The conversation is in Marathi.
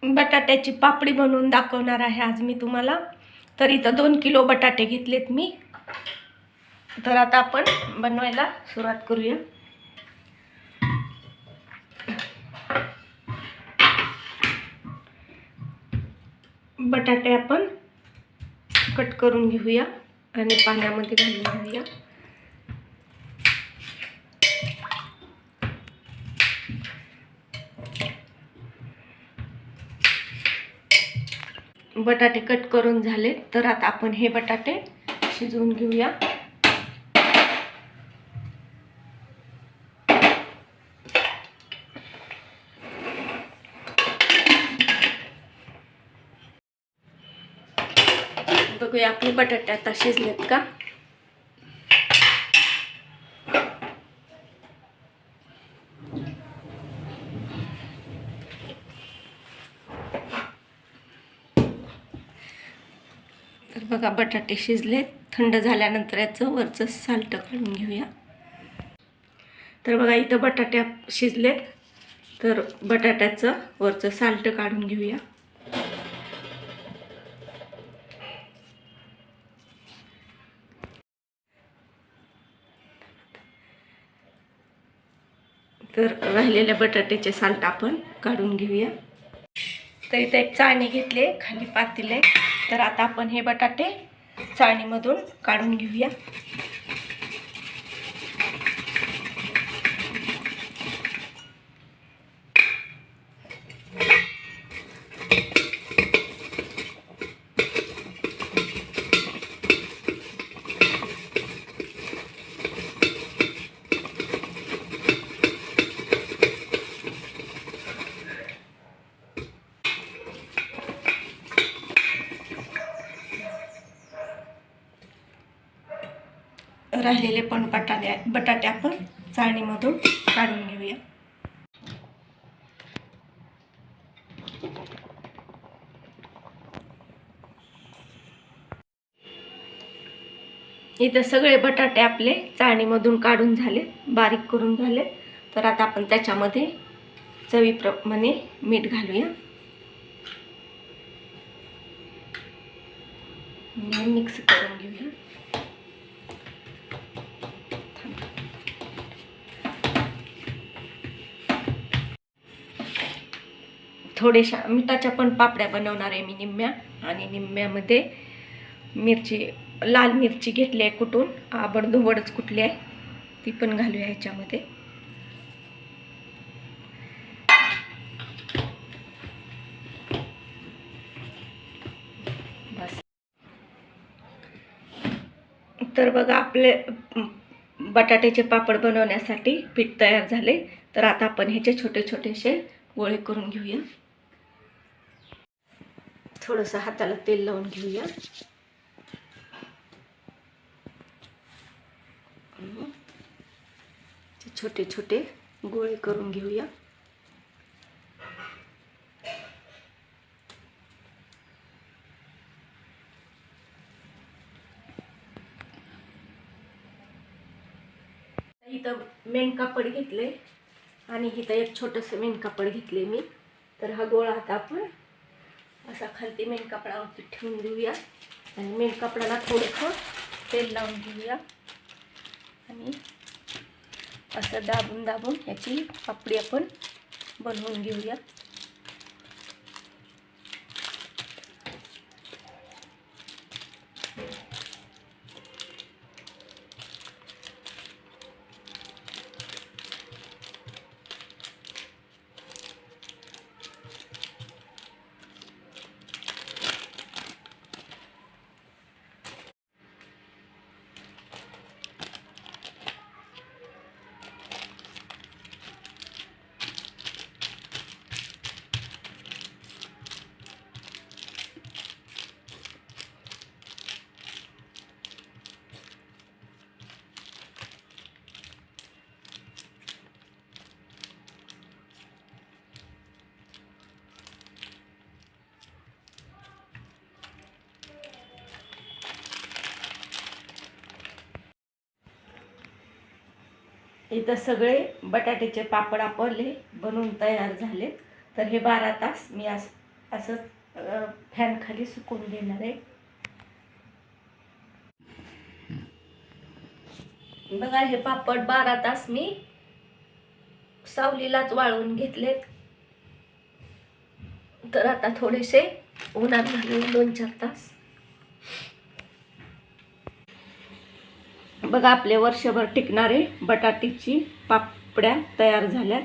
बटाट्याची पापडी बनवून दाखवणार आहे आज मी तुम्हाला। तर इथं 2 किलो बटाटे घेतलेत मी। तर आता आपण बनवायला सुरुवात करूया। बटाटे आपण कट करून घेऊया आणि पाण्यामध्ये घालून घेऊया। बटाटे कट करून झाले तर आता आपण हे बटाटे शिजवून घेऊया। बघूया आपले बटाटे आता शिजलेत का। तर बघा बटाटे शिजले। थंड झाल्यानंतर याचं वरचं साल्ट काढून घेऊया। तर बघा इथं बटाटे शिजलेत तर बटाट्याचं वरचं साल्ट काढून घेऊया। तर राहिलेल्या बटाट्याचे साल्ट आपण काढून घेऊया। तर इथे एक चाळणी घेतली, खाली पातेले। तर आता आपण हे बटाटे चाळणीमधून काढून घेऊया। राहिलेले पण बटाटे आपण चाळणीमधून काढून घेऊया। इथे सगळे बटाटे आपले चाळणीमधून काढून झाले, बारीक करून झाले। तर आता आपण त्याच्यामध्ये चवीप्रमाणे मीठ घालूया। मिक्स करून घेऊया। थोडेशा मिठाच्या पण पापड्या बनवणार आहे मी निम्म्या, आणि निम्म्यामध्ये लाल मिरची घेतली आहे कुटून, आबडधोबडच कुटली आहे, ती पण घालूया ह्याच्यामध्ये। बस। तर बघा आपले बटाट्याचे पापड बनवण्यासाठी पीठ तयार झाले। तर आता आपण ह्याचे छोटे छोटेसे गोळे करून घेऊया। थोडंसं हाताला तेल लावून घेऊया। छोटे छोटे गोळे करून घेऊया। इथं मेन कापड घेतले आणि इथं एक छोटंसं मेन कापड घेतले मी। तर हा गोळा आता आपण असा खालती मेन कापडावरती ठेवून देऊया आणि मेन कापडाला थोडंसं तेल लावून घेऊया आणि असं दाबून दाबून याची पापडी आपण बनवून घेऊया। इथं सगळे बटाट्याचे पापड आपले बनवून तयार झाले। तर हे 12 तास मी आज असं फॅन खाली सुकून देणार आहे. बघा हे पापड 12 तास मी सावलीलाच वाळवून घेतलेत. तर आता थोडेसे उन्हात घालून 2-4 तास. बघा आपले वर्षभर टिकणारे बटाट्याची पापड्या तयार झाल्यात.